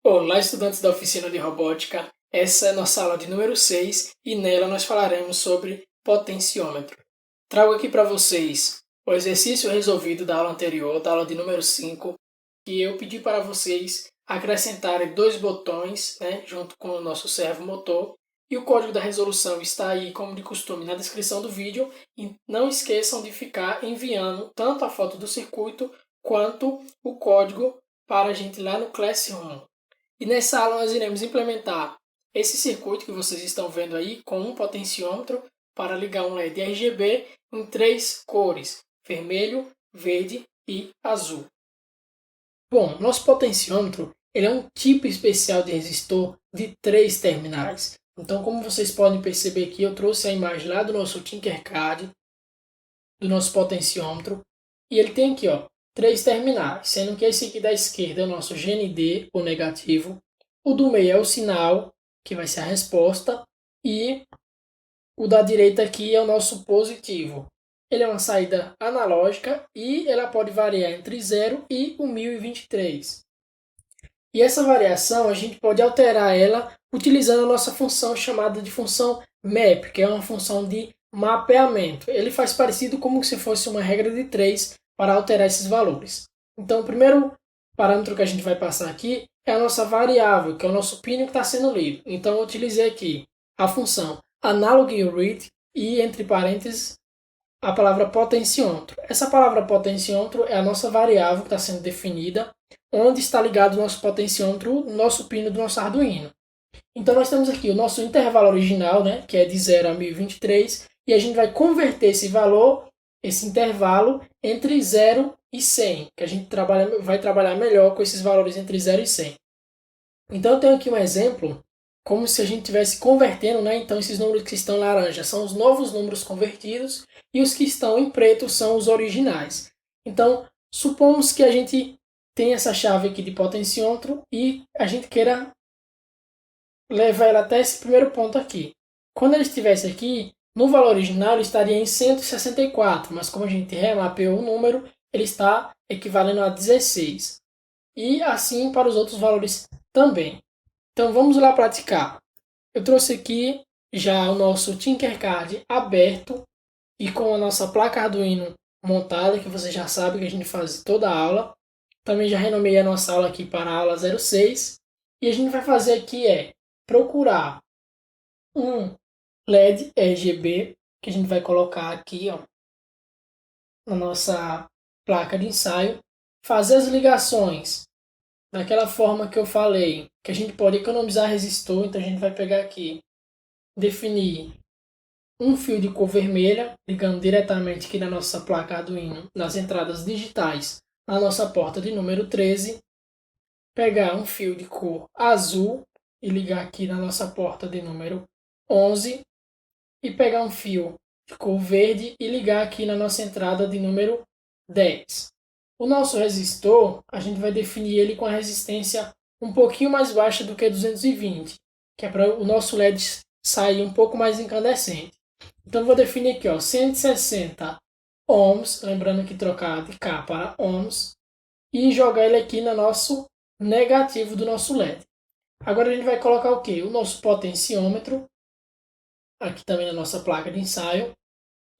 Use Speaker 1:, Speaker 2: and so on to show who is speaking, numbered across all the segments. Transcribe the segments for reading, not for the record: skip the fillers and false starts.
Speaker 1: Olá, estudantes da oficina de robótica. Essa é nossa aula de número 6 e nela nós falaremos sobre potenciômetro. Trago aqui para vocês o exercício resolvido da aula anterior, da aula de número 5, que eu pedi para vocês acrescentarem dois botões, junto com o nosso servo motor, e o código da resolução está aí, como de costume, na descrição do vídeo. E não esqueçam de ficar enviando tanto a foto do circuito quanto o código para a gente lá no Classroom. E nessa aula nós iremos implementar esse circuito que vocês estão vendo aí com um potenciômetro para ligar um LED RGB em 3 cores: vermelho, verde e azul. Bom, nosso potenciômetro ele é um tipo especial de resistor de 3 terminais. Então, como vocês podem perceber aqui, eu trouxe a imagem lá do nosso Tinkercad, do nosso potenciômetro, e ele tem aqui 3 terminais, sendo que esse aqui da esquerda é o nosso GND, o negativo, o do meio é o sinal, que vai ser a resposta, e o da direita aqui é o nosso positivo. Ele é uma saída analógica e ela pode variar entre 0 e o 1023. E essa variação a gente pode alterar ela utilizando a nossa função chamada de função map, que é uma função de mapeamento. Ele faz parecido como se fosse uma regra de 3 para alterar esses valores. Então, o primeiro parâmetro que a gente vai passar aqui é a nossa variável, que é o nosso pino que está sendo lido. Então, eu utilizei aqui a função analogRead e, entre parênteses, a palavra potenciômetro. Essa palavra potenciômetro é a nossa variável que está sendo definida, onde está ligado o nosso potenciômetro, o nosso pino do nosso Arduino. Então nós temos aqui o nosso intervalo original, que é de 0 a 1023, e a gente vai converter esse valor, esse intervalo, entre 0 e 100, que a gente vai trabalhar melhor com esses valores entre 0 e 100. Então eu tenho aqui um exemplo, como se a gente estivesse convertendo, então esses números que estão em laranja são os novos números convertidos, e os que estão em preto são os originais. Então, supomos que a gente tem essa chave aqui de potenciômetro e a gente queira levar ela até esse primeiro ponto aqui. Quando ele estivesse aqui, no valor original ele estaria em 164, mas como a gente remapeou o número, ele está equivalendo a 16. E assim para os outros valores também. Então vamos lá praticar. Eu trouxe aqui já o nosso Tinkercad aberto e com a nossa placa Arduino montada, que você já sabe que a gente faz toda a aula. Também já renomeei a nossa aula aqui para a aula 06. E a gente vai fazer aqui procurar um LED RGB, que a gente vai colocar aqui na nossa placa de ensaio. Fazer as ligações daquela forma que eu falei, que a gente pode economizar resistor. Então a gente vai pegar aqui, definir um fio de cor vermelha, ligando diretamente aqui na nossa placa Arduino, nas entradas digitais, na nossa porta de número 13. Pegar um fio de cor azul e ligar aqui na nossa porta de número 11. E pegar um fio de cor verde e ligar aqui na nossa entrada de número 10. O nosso resistor, a gente vai definir ele com a resistência um pouquinho mais baixa do que 220, que é para o nosso LED sair um pouco mais incandescente. Então, vou definir aqui 160 ohms, lembrando que trocar de K para ohms, e jogar ele aqui no nosso negativo do nosso LED. Agora a gente vai colocar o quê? O nosso potenciômetro, aqui também na nossa placa de ensaio,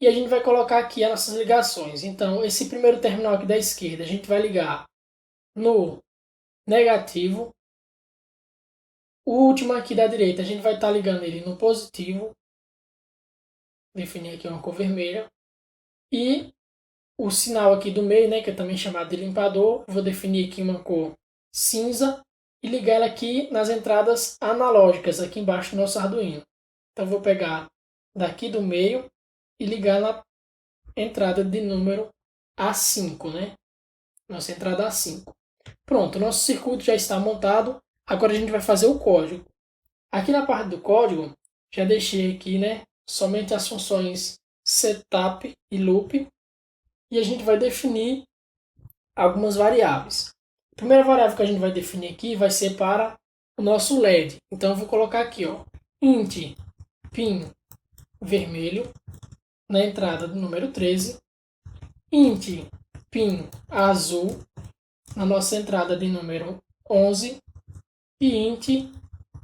Speaker 1: e a gente vai colocar aqui as nossas ligações. Então, esse primeiro terminal aqui da esquerda, a gente vai ligar no negativo. O último aqui da direita, a gente vai estar ligando ele no positivo. Definir aqui uma cor vermelha. E o sinal aqui do meio, que é também chamado de limpador, vou definir aqui uma cor cinza e ligar ela aqui nas entradas analógicas, aqui embaixo do nosso Arduino. Então vou pegar daqui do meio e ligar na entrada de número A5, Nossa entrada A5. Pronto, nosso circuito já está montado. Agora a gente vai fazer o código. Aqui na parte do código, já deixei aqui, somente as funções setup e loop. E a gente vai definir algumas variáveis. A primeira variável que a gente vai definir aqui vai ser para o nosso LED. Então eu vou colocar aqui, int pin vermelho na entrada do número 13, int pin azul na nossa entrada de número 11 e int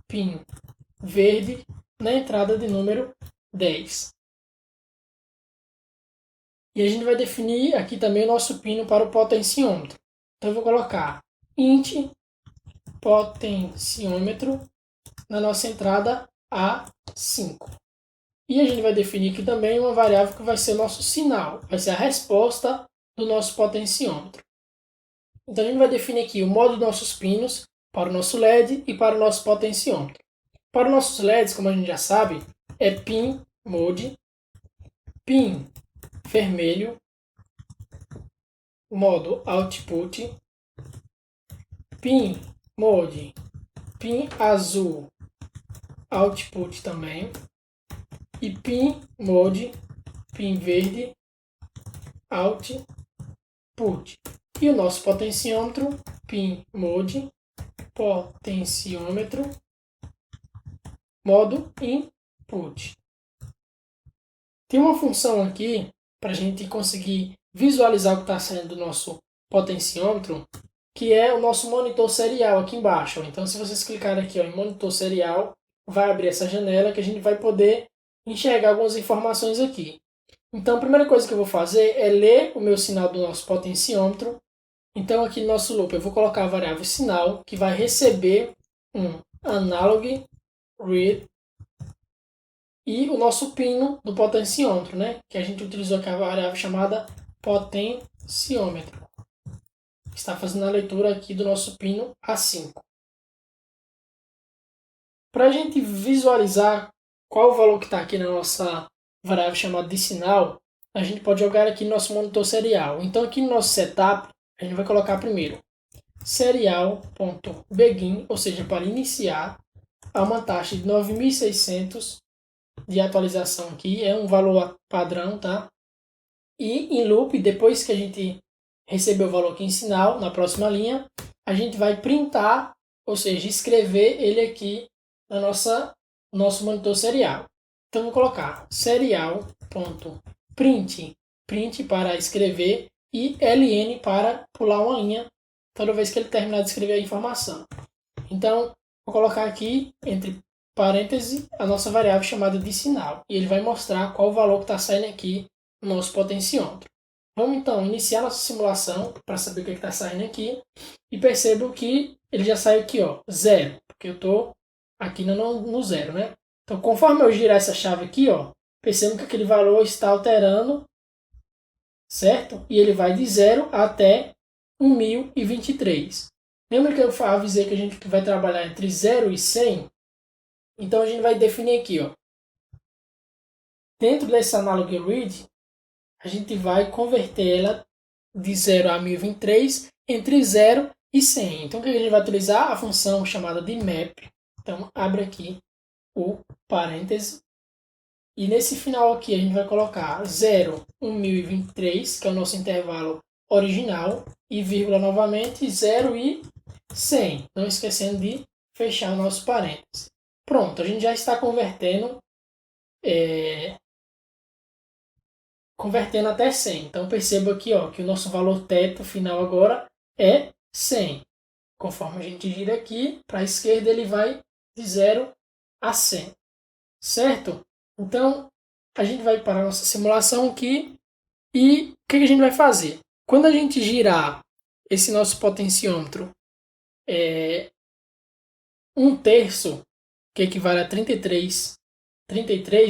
Speaker 1: pin verde na entrada de número 10. E a gente vai definir aqui também o nosso pino para o potenciômetro. Então eu vou colocar int potenciômetro na nossa entrada A5. E a gente vai definir aqui também uma variável que vai ser o nosso sinal, vai ser a resposta do nosso potenciômetro. Então a gente vai definir aqui o modo dos nossos pinos para o nosso LED e para o nosso potenciômetro. Para os nossos LEDs, como a gente já sabe, é pin mode, pin vermelho, modo output, pin mode, pin azul, output também, e pin mode, pin verde, output. E o nosso potenciômetro, pin mode, potenciômetro, modo input. Tem uma função aqui para a gente conseguir visualizar o que está saindo do nosso potenciômetro, que é o nosso monitor serial aqui embaixo. Então, se vocês clicarem aqui em monitor serial, vai abrir essa janela que a gente vai poder enxergar algumas informações aqui. Então, a primeira coisa que eu vou fazer é ler o meu sinal do nosso potenciômetro. Então, aqui no nosso loop, eu vou colocar a variável sinal, que vai receber um analog read e o nosso pino do potenciômetro, né? Que a gente utilizou aqui a variável chamada potenciômetro. Está fazendo a leitura aqui do nosso pino A5. Para a gente visualizar qual o valor que está aqui na nossa variável chamada de sinal, a gente pode jogar aqui no nosso monitor serial. Então aqui no nosso setup, a gente vai colocar primeiro serial.begin, ou seja, para iniciar, a uma taxa de 9600 de atualização aqui, é um valor padrão, tá? E em loop, depois que a gente receber o valor aqui em sinal, na próxima linha, a gente vai printar, ou seja, escrever ele aqui na nosso monitor serial. Então vou colocar serial.print, print para escrever e ln para pular uma linha toda vez que ele terminar de escrever a informação. Então vou colocar aqui entre parênteses a nossa variável chamada de sinal e ele vai mostrar qual o valor que está saindo aqui no nosso potenciômetro. Vamos então iniciar nossa simulação para saber o que está saindo aqui. E percebo que ele já saiu aqui, ó, 0, porque eu estou aqui no 0, né? Então, conforme eu girar essa chave aqui, ó, percebo que aquele valor está alterando, certo? E ele vai de 0 até 1023. Lembra que eu avisei que a gente vai trabalhar entre 0 e 100? Então, a gente vai definir aqui, ó. Dentro desse analog read, a gente vai converter ela de 0 a 1023 entre 0 e 100. Então, o que a gente vai utilizar? A função chamada de map. Então, abre aqui o parêntese. E nesse final aqui, a gente vai colocar 0, 1023, que é o nosso intervalo original, e vírgula novamente 0 e 100. Não esquecendo de fechar o nosso parêntese. Pronto, a gente já está convertendo até 100. Então perceba aqui, ó, que o nosso valor teto final agora é 100. Conforme a gente gira aqui, para a esquerda ele vai de 0 a 100. Certo? Então a gente vai para a nossa simulação aqui e o que a gente vai fazer? Quando a gente girar esse nosso potenciômetro 1/3, que equivale a 33,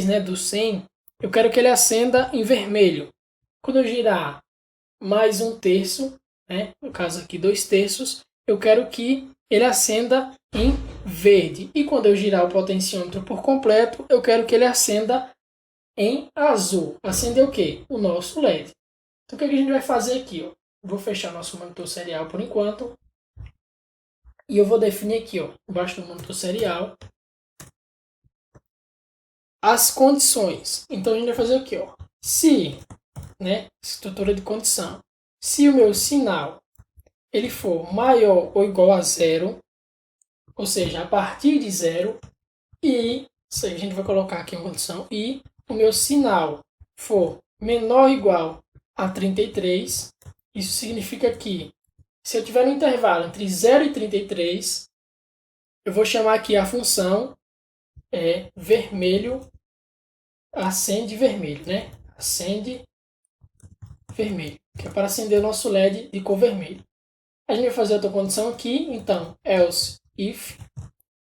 Speaker 1: né, do 100, eu quero que ele acenda em vermelho. Quando eu girar mais 1/3, né, no caso aqui 2/3, eu quero que ele acenda em verde. E quando eu girar o potenciômetro por completo, eu quero que ele acenda em azul. Acender o quê? O nosso LED. Então o que a gente vai fazer aqui? Ó? Vou fechar nosso monitor serial por enquanto. E eu vou definir aqui, ó, embaixo do monitor serial, as condições. Então a gente vai fazer aqui, ó. Se, né, estrutura de condição. Se o meu sinal ele for maior ou igual a 0, ou seja, a partir de 0, e a gente vai colocar aqui uma condição, e o meu sinal for menor ou igual a 33, isso significa que se eu tiver no intervalo entre 0 e 33, Eu vou chamar aqui a função vermelho, acende vermelho, né? Acende vermelho, que é para acender o nosso LED de cor vermelho. A gente vai fazer outra condição aqui, então, else if,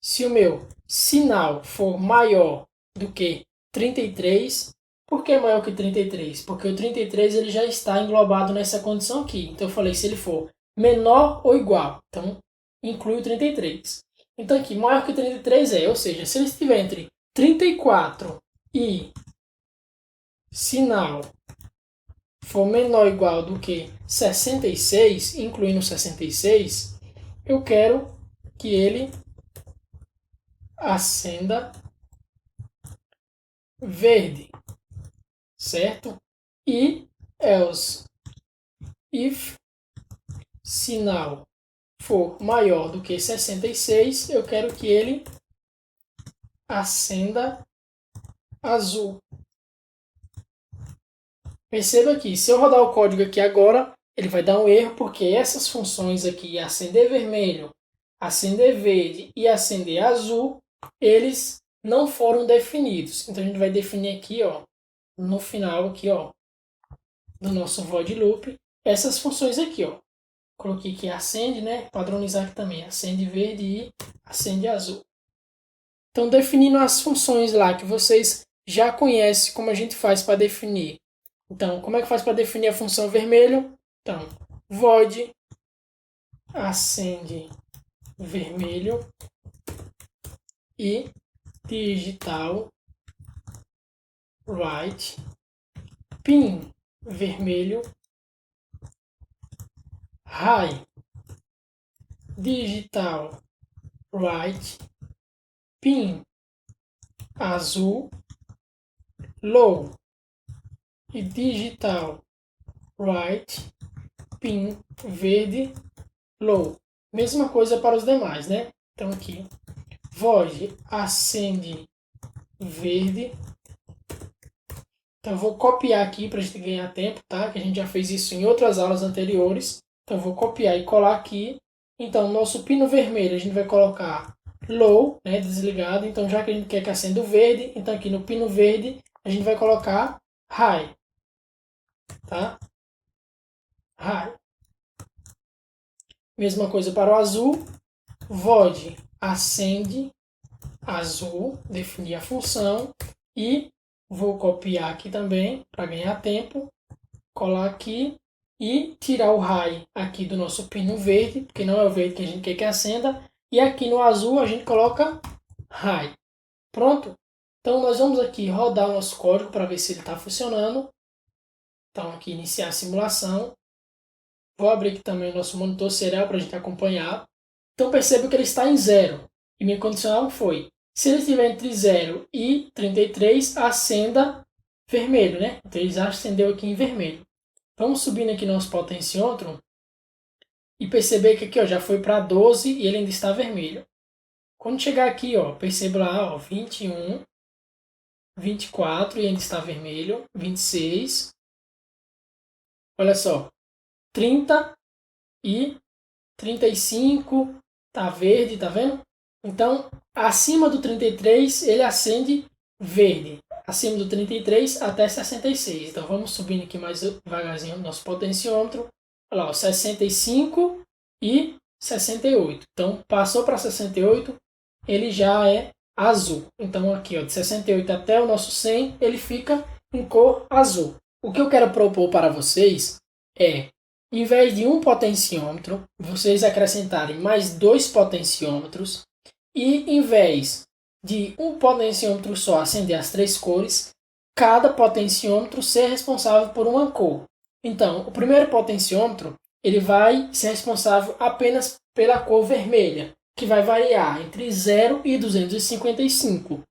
Speaker 1: se o meu sinal for maior do que 33, por que maior que 33? Porque o 33 ele já está englobado nessa condição aqui. Então eu falei se ele for menor ou igual, então inclui o 33. Então aqui, maior que 33 ou seja, se ele estiver entre 34 e sinal for menor ou igual do que 66, incluindo 66, eu quero que ele acenda verde, certo? E else if sinal for maior do que 66, eu quero que ele acenda azul. Perceba aqui, se eu rodar o código aqui agora, ele vai dar um erro, porque essas funções aqui, acender vermelho, acender verde e acender azul, eles não foram definidos. Então a gente vai definir aqui, ó, no final aqui, ó, do nosso void loop, essas funções aqui, ó. Coloquei aqui acende, né? Padronizar aqui também, acende verde e acende azul. Então definindo as funções lá que vocês já conhecem como a gente faz para definir. Então, como é que faz para definir a função vermelho? Então, void acende vermelho e digital right pin vermelho high digital right pin azul low e digital right pin verde low. Mesma coisa para os demais, né? Então aqui, void acende verde. Então eu vou copiar aqui para a gente ganhar tempo, tá? Que a gente já fez isso em outras aulas anteriores. Então eu vou copiar e colar aqui. Então nosso pino vermelho a gente vai colocar low, né? Desligado. Então já que a gente quer que acenda o verde, então aqui no pino verde a gente vai colocar high, tá? High. Mesma coisa para o azul, void acende azul, definir a função e vou copiar aqui também para ganhar tempo, colar aqui e tirar o high aqui do nosso pino verde, porque não é o verde que a gente quer que acenda, e aqui no azul a gente coloca high. Pronto? Então nós vamos aqui rodar o nosso código para ver se ele está funcionando. Então aqui iniciar a simulação. Vou abrir aqui também o nosso monitor serial para a gente acompanhar. Então perceba que ele está em 0. E minha condicional foi, se ele estiver entre 0 e 33, acenda vermelho, né? Então ele já acendeu aqui em vermelho. Vamos subindo aqui nosso potenciômetro e perceber que aqui ó, já foi para 12 e ele ainda está vermelho. Quando chegar aqui, ó, perceba lá, ó, 21, 24 e ainda está vermelho, 26. Olha só. 30 e 35, tá verde, tá vendo? Então, acima do 33, ele acende verde. Acima do 33 até 66. Então, vamos subindo aqui mais devagarzinho o nosso potenciômetro. Olha lá, ó, 65 e 68. Então, passou para 68, ele já é azul. Então, aqui, ó, de 68 até o nosso 100, ele fica em cor azul. O que eu quero propor para vocês é, em vez de um potenciômetro, vocês acrescentarem mais 2 potenciômetros e em vez de um potenciômetro só acender as 3 cores, cada potenciômetro ser responsável por uma cor. Então, o primeiro potenciômetro ele vai ser responsável apenas pela cor vermelha, que vai variar entre 0 e 255.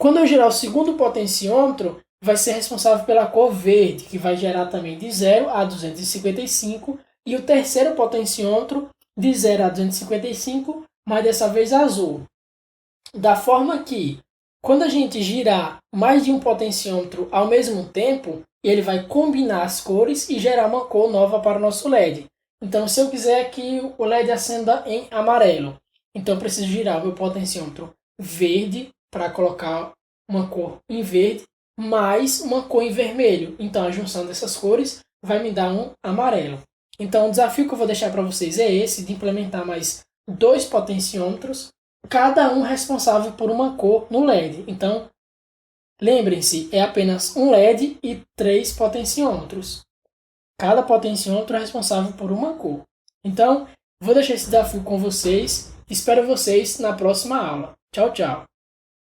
Speaker 1: Quando eu girar o segundo potenciômetro, vai ser responsável pela cor verde, que vai gerar também de 0 a 255, e o terceiro potenciômetro de 0 a 255, mas dessa vez azul. Da forma que, quando a gente girar mais de um potenciômetro ao mesmo tempo, ele vai combinar as cores e gerar uma cor nova para o nosso LED. Então, se eu quiser que o LED acenda em amarelo, Então eu preciso girar o meu potenciômetro verde para colocar uma cor em verde, mais uma cor em vermelho. Então a junção dessas cores vai me dar um amarelo. Então o desafio que eu vou deixar para vocês é esse, de implementar mais 2 potenciômetros, cada um responsável por uma cor no LED. Então, lembrem-se, é apenas um LED e 3 potenciômetros. Cada potenciômetro é responsável por uma cor. Então, vou deixar esse desafio com vocês. Espero vocês na próxima aula. Tchau, tchau!